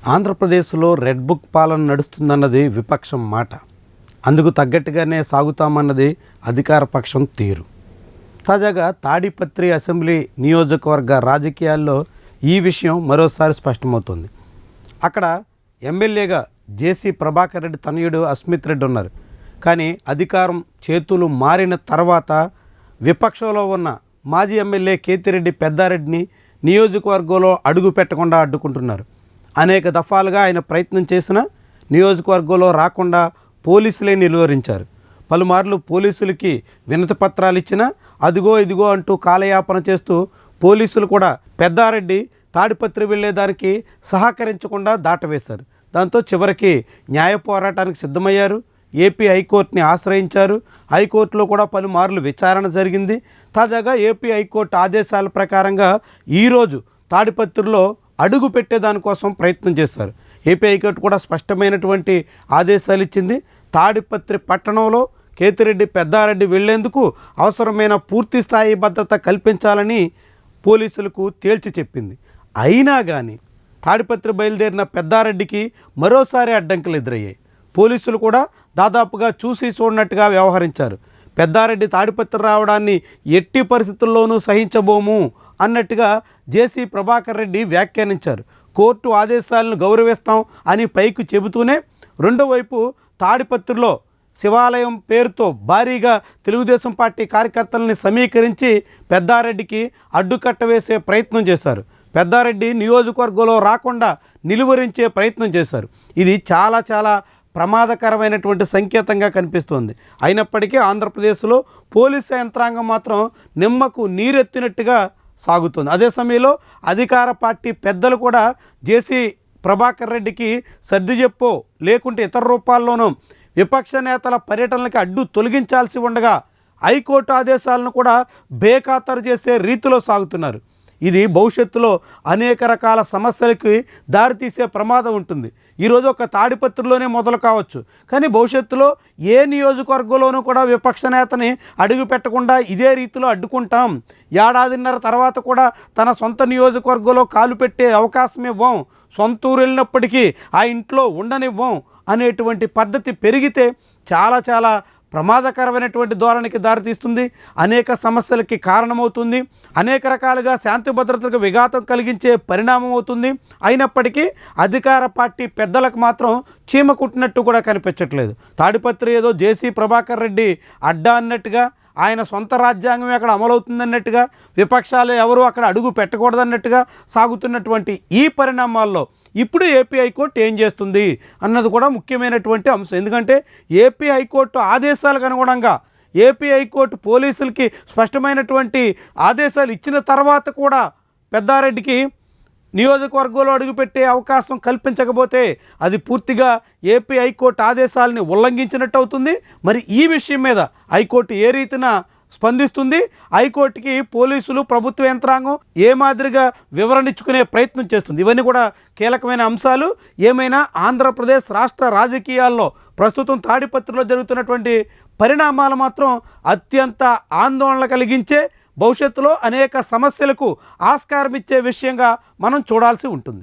ఆంధ్రప్రదేశ్లో red book పాలన నడుస్తుందన్నది విపక్షం మాట. అందుకు తగ్గట్టుగానే సాగుతామన్నది అధికార పక్షం తీరు. తాజాగా తాడిపత్రి అసెంబ్లీ నియోజకవర్గ రాజకీయాల్లో ఈ విషయం మరోసారి స్పష్టమవుతుంది. అక్కడ ఎమ్మెల్యేగా జేసీ ప్రభాకర్ రెడ్డి తనయుడు అస్మిత్ రెడ్డి ఉన్నారు. కానీ అధికారం చేతులు మారిన తర్వాత విపక్షంలో ఉన్న మాజీ ఎమ్మెల్యే కేతిరెడ్డి పెద్దారెడ్డిని నియోజకవర్గంలో అడుగు పెట్టకుండా అడ్డుకుంటున్నారు. అనేక దఫాలుగా ఆయన ప్రయత్నం చేసిన నియోజకవర్గంలో రాకుండా పోలీసులే నిలువరించారు. పలుమార్లు పోలీసులకి వినతి పత్రాలు ఇచ్చినా అదిగో ఇదిగో అంటూ కాలయాపన చేస్తూ పోలీసులు కూడా పెద్దారెడ్డి తాడిపత్రి వెళ్ళేదానికి సహకరించకుండా దాటవేశారు. దాంతో చివరికి న్యాయ పోరాటానికి సిద్ధమయ్యారు. ఏపీ హైకోర్టుని ఆశ్రయించారు. హైకోర్టులో కూడా పలుమార్లు విచారణ జరిగింది. తాజాగా ఏపీ హైకోర్టు ఆదేశాల ప్రకారంగా ఈరోజు తాడిపత్రిలో అడుగు పెట్టేదానికోసం ప్రయత్నం చేశారు. ఏపీ హైకోర్టు కూడా స్పష్టమైనటువంటి ఆదేశాలు ఇచ్చింది. తాడిపత్రి పట్టణంలో కేతిరెడ్డి పెద్దారెడ్డి వెళ్లేందుకు అవసరమైన పూర్తి స్థాయి భద్రత కల్పించాలని పోలీసులకు తేల్చి చెప్పింది. అయినా కానీ తాడిపత్రి బయలుదేరిన పెద్దారెడ్డికి మరోసారి అడ్డంకులు ఎదురయ్యాయి. పోలీసులు కూడా దాదాపుగా చూసి చూడనట్టుగా వ్యవహరించారు. పెద్దారెడ్డి తాడిపత్రి రావడాన్ని ఎట్టి పరిస్థితుల్లోనూ సహించబోము అన్నట్టుగా జేసీ ప్రభాకర్ రెడ్డి వ్యాఖ్యానించారు. కోర్టు ఆదేశాలను గౌరవిస్తాం అని పైకి చెబుతూనే రెండో వైపు తాడిపత్రిలో శివాలయం పేరుతో భారీగా తెలుగుదేశం పార్టీ కార్యకర్తలని సమీకరించి పెద్దారెడ్డికి అడ్డుకట్ట వేసే ప్రయత్నం చేశారు. పెద్దారెడ్డి నియోజకవర్గంలో రాకుండా నిలువరించే ప్రయత్నం చేశారు. ఇది చాలా ప్రమాదకరమైనటువంటి సంకేతంగా కనిపిస్తోంది. అయినప్పటికీ ఆంధ్రప్రదేశ్లో పోలీసు యంత్రాంగం మాత్రం నిమ్మకు నీరెత్తినట్టుగా సాగుతుంది. అదే సమయంలో అధికార పార్టీ పెద్దలు కూడా జేసీ ప్రభాకర్ రెడ్డికి సర్ది చెప్పో లేకుంటే ఇతర రూపాల్లోనూ విపక్ష నేతల పర్యటనలకు అడ్డు తొలగించాల్సి ఉండగా హైకోర్టు ఆదేశాలను కూడా బేఖాతరు చేసే రీతిలో సాగుతున్నారు. ఇది భవిష్యత్తులో అనేక రకాల సమస్యలకి దారితీసే ప్రమాదం ఉంటుంది. ఈరోజు ఒక తాడిపత్రిలోనే మొదలు కావచ్చు, కానీ భవిష్యత్తులో ఏ నియోజకవర్గంలోనూ కూడా విపక్ష నేతని అడుగు పెట్టకుండా ఇదే రీతిలో అడ్డుకుంటాం. ఏడాదిన్నర తర్వాత కూడా తన సొంత నియోజకవర్గంలో కాలు పెట్టే అవకాశం ఇవ్వం, సొంతూరు వెళ్ళినప్పటికీ ఆ ఇంట్లో ఉండనివ్వం అనేటువంటి పద్ధతి పెరిగితే చాలా ప్రమాదకరమైనటువంటి ధోరణికి దారితీస్తుంది. అనేక సమస్యలకి కారణమవుతుంది. అనేక రకాలుగా శాంతి భద్రతలకు విఘాతం కలిగించే పరిణామం అవుతుంది. అయినప్పటికీ అధికార పార్టీ పెద్దలకు మాత్రం చీమ కుట్టినట్టు కూడా కనిపించట్లేదు. తాడిపత్రి ఏదో జేసీ ప్రభాకర్ రెడ్డి అడ్డా అన్నట్టుగా, ఆయన సొంత రాజ్యాంగం అక్కడ అమలవుతుందన్నట్టుగా, విపక్షాలు ఎవరు అక్కడ అడుగు పెట్టకూడదన్నట్టుగా సాగుతున్నటువంటి ఈ పరిణామాల్లో ఇప్పుడు ఏపీ హైకోర్టు ఏం చేస్తుంది అన్నది కూడా ముఖ్యమైనటువంటి అంశం. ఎందుకంటే ఏపీ హైకోర్టు ఆదేశాలకు అనుగుణంగా ఏపీ హైకోర్టు పోలీసులకి స్పష్టమైనటువంటి ఆదేశాలు ఇచ్చిన తర్వాత కూడా పెద్దారెడ్డికి నియోజకవర్గంలో అడుగుపెట్టే అవకాశం కల్పించకపోతే అది పూర్తిగా ఏపీ హైకోర్టు ఆదేశాలని ఉల్లంఘించినట్టు అవుతుంది. మరి ఈ విషయం మీద హైకోర్టు ఏ రీతిన స్పందిస్తుంది, హైకోర్టుకి పోలీసులు ప్రభుత్వ యంత్రాంగం ఏ మాదిరిగా వివరణ ఇచ్చుకునే ప్రయత్నం చేస్తుంది, ఇవన్నీ కూడా కీలకమైన అంశాలు. ఏమైనా ఆంధ్రప్రదేశ్ రాష్ట్ర రాజకీయాల్లో ప్రస్తుతం తాడిపత్రిలో జరుగుతున్నటువంటి పరిణామాలు మాత్రం అత్యంత ఆందోళన కలిగించే, భవిష్యత్తులో అనేక సమస్యలకు ఆస్కారం ఇచ్చే విషయంగా మనం చూడాల్సి ఉంటుంది.